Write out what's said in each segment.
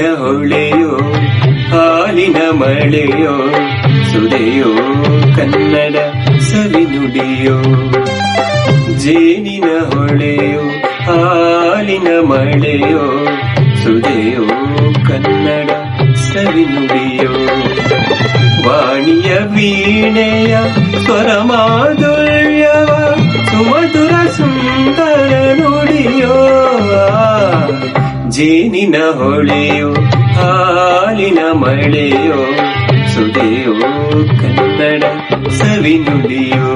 ಹೊಳೆಯೋ ಹಾಲಿನ ಮಳೆಯೋ ಸುದೆಯೋ ಕನ್ನಡ ಸವಿನುಡಿಯೋ. ಜೇನಿನ ಹೊಳೆಯೋ ಹಾಲಿನ ಮಳೆಯೋ ಸುದೆಯೋ ಕನ್ನಡ ಸವಿನುಡಿಯೋ. ವಾಣಿಯ ವೀಣೆಯ ಸ್ವರ ಮಾಧುರ್ಯವ ಸುಮಧುರ ಸುಂದರ ನುಡಿಯೋ. ಜೇನಿನ ಹೊಳೆಯೋ ಹಾಲಿನ ಮಳೆಯೋ ಸುದೆಯೋ ಕನ್ನಡ ಸವಿನುಡಿಯೋ.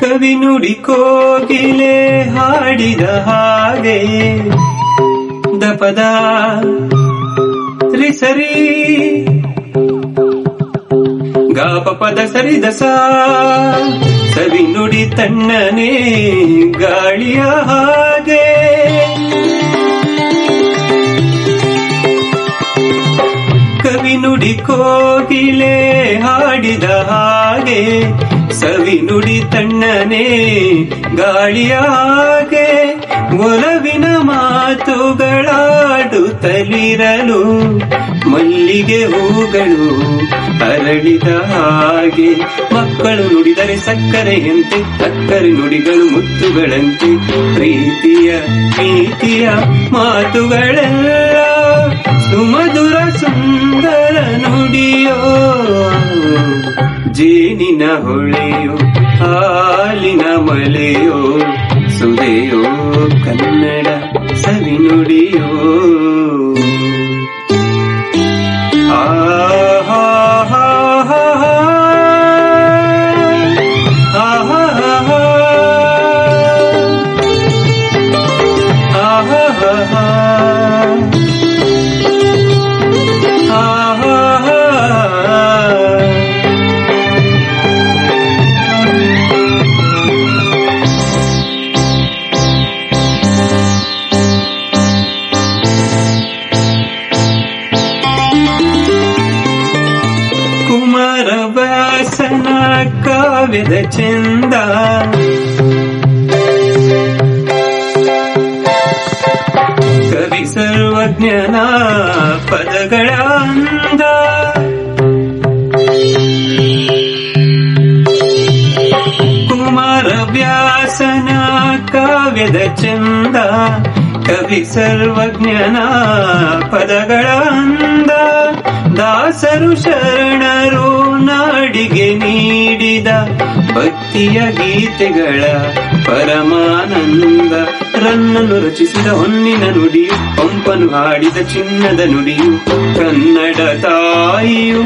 ಕವಿ ನುಡಿ ಕೋಗಿಲೆ ಹಾಡಿದ ಹಾಗೆ ದಪದ ತ್ರಿಸರಿ ಗಾಪ ಪದ ಸರಿದ ಸವಿ ನುಡಿ ತಣ್ಣನೆ ಗಾಳಿಯ ಹಾಗೆ. ಕವಿ ನುಡಿ ಕೋಗಿಲೆ ಹಾಡಿದ ಹಾಗೆ ಸವಿ ನುಡಿ ತಣ್ಣನೆ ಗಾಳಿಯ ಹಾಗೆ. ಒಲವಿನ ಮಾತುಗಳಾಡುತ್ತಲಿರಲು ಮಲ್ಲಿಗೆ ಹೂಗಳು ಅರಳಿದ ಹಾಗೆ. ಮಕ್ಕಳು ನುಡಿದರೆ ಸಕ್ಕರೆಯಂತೆ ಸಕ್ಕರೆ ನುಡಿಗಳು ಮುತ್ತುಗಳಂತೆ. ಪ್ರೀತಿಯ ಪ್ರೀತಿಯ ಮಾತುಗಳೆಲ್ಲ ಸುಮಧುರ ಸುಂದರ ನುಡಿಯೋ. ಜೇನಿನ ಹೊಳೆಯೋ ಹಾಲಿನ ಮಳೆಯೋ ಸುದೆಯೋ ಕನ್ನಡ ಸವಿನುಡಿಯೋ. ಕುಮಾರವ್ಯಾಸನ ಕಾವ್ಯದ ಚಂದ ಕವಿ ಸರ್ವಜ್ಞನ ಪದಗಳ ಅಂದ. ಕುಮಾರವ್ಯಾಸನ ಕಾವ್ಯದ ಚಂದ ಕವಿ ಸರ್ವಜ್ಞನ ಪದಗಳ ಅಂದ. ದಾಸರು ಶರಣರು ನಾಡಿಗೆ ನೀಡಿದ ಭಕ್ತಿಯ ಗೀತೆಗಳ ಪರಮಾನಂದ. ರನ್ನನು ರಚಿಸಿದ ಹೊನ್ನಿನ ನುಡಿಯು ಪಂಪನು ಹಾಡಿದ ಚಿನ್ನದ ನುಡಿಯು. ಕನ್ನಡ ತಾಯಿಯು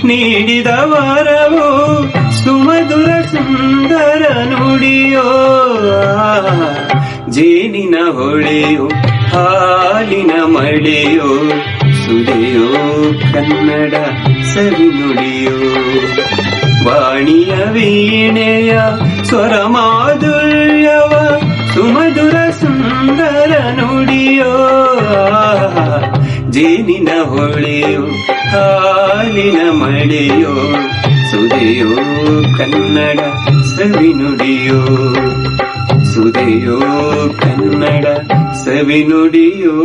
ನೀಡಿದ ವರವು ಸುಮಧುರ ಸುಂದರ ನುಡಿಯೋ. ಜೇನಿನ ಹೊಳೆಯೋ ಹಾಲಿನ ಮಳೆಯೋ ಸುದೆಯೋ ಕನ್ನಡ ಸವಿನುಡಿಯೋ. ವಾಣಿಯ ವೀಣೆಯ ಸ್ವರ ಮಾಧುರ್ಯವ ಸುಮಧುರ ಸುಂದರ ನುಡಿಯೋ. ಜೇನಿನ ಹೊಳೆಯೋ ಹಾಲಿನ ಮಳೆಯೋ ಸುದೆಯೋ ಕನ್ನಡ ಸವಿನುಡಿಯೋ. ಸುದೆಯೋ ಕನ್ನಡ ಸವಿನುಡಿಯೋ.